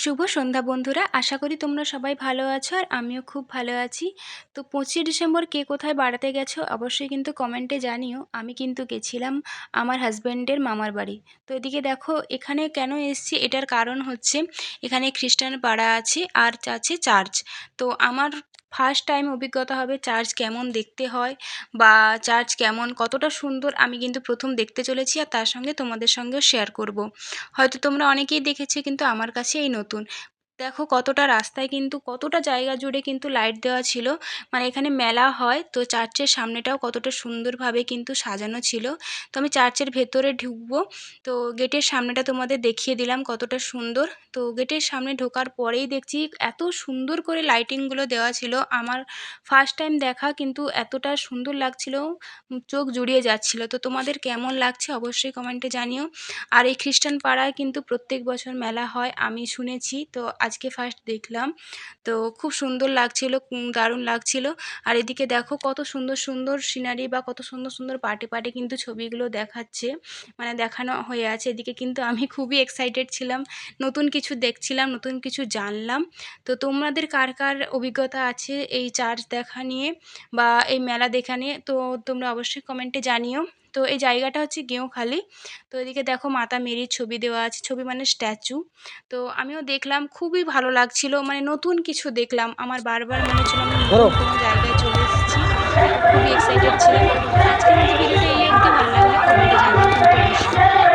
শুভ সন্ধ্যা বন্ধুরা, আশা করি তোমরা সবাই ভালো আছো আর আমিও খুব ভালো আছি। তো 25 ডিসেম্বর কে কোথায় বেড়াতে গেছো অবশ্যই কিন্তু কমেন্টে জানিও। আমি কিন্তু গেছিলাম আমার হাজব্যান্ডের মামার বাড়ি। তো এদিকে দেখো এখানে কেন এসেছি, এটার কারণ হচ্ছে এখানে খ্রিস্টান পাড়া আছে আর আছে চার্চ। তো আমার ফার্স্ট টাইম অভিজ্ঞতা হবে চার্চ কেমন দেখতে হয় বা চার্চ কেমন কতটা সুন্দর, আমি কিন্তু প্রথম দেখতে চলেছি আর তার সঙ্গে তোমাদের সঙ্গেও শেয়ার করব। হয়তো তোমরা অনেকেই দেখেছো কিন্তু আমার কাছে এই নতুন। দেখো কতটা রাস্তায় কিন্তু কতটা জায়গা জুড়ে কিন্তু লাইট দেওয়া ছিল, মানে এখানে মেলা হয় তো চার্চের সামনেটাও কতটা সুন্দরভাবে কিন্তু সাজানো ছিল। তো আমি চার্চের ভেতরে ঢুকবো, তো গেটের সামনেটা তোমাদের দেখিয়ে দিলাম কতটা সুন্দর। তো গেটের সামনে ঢোকার পরেই দেখছি এত সুন্দর করে লাইটিংগুলো দেওয়া ছিল, আমার ফার্স্ট টাইম দেখা কিন্তু এতটা সুন্দর লাগছিল, চোখ জুড়িয়ে যাচ্ছিল। তো তোমাদের কেমন লাগছে অবশ্যই কমেন্টে জানিও। আর এই খ্রিস্টান পাড়ায় কিন্তু প্রত্যেক বছর মেলা হয় আমি শুনেছি, তো আজকে ফার্স্ট দেখলাম। তো খুব সুন্দর লাগছিল, দারুণ লাগছিল। আর এদিকে দেখো কত সুন্দর সুন্দর সিনারি বা কত সুন্দর সুন্দর পার্টে পার্টে কিন্তু ছবিগুলো দেখাচ্ছে, মানে দেখানো হয়ে আছে। এদিকে কিন্তু আমি খুবই এক্সাইটেড ছিলাম, নতুন কিছু দেখছিলাম, নতুন কিছু জানলাম। তো তোমাদের কার কার অভিজ্ঞতা আছে এই চার্চ দেখা নিয়ে বা এই মেলা দেখা নিয়ে, তো তোমরা অবশ্যই কমেন্টে জানিও। তো এই জায়গাটা হচ্ছে গেঁওখালি। তো এদিকে দেখো মাতা মেরির ছবি দেওয়া আছে, ছবি মানে স্ট্যাচু। তো আমিও দেখলাম, খুবই ভালো লাগছিল, মানে নতুন কিছু দেখলাম, আমার বারবার মনে হচ্ছিল আমি নতুন কোনো জায়গায় চলে এসেছি। তো খুবই এক্সাইটেড ছিলাম। তো আজকের মতো ভিডিওটা এই অবধি, ভালো লাগলে কমেন্টে জানিও কিন্তু অবশ্যই।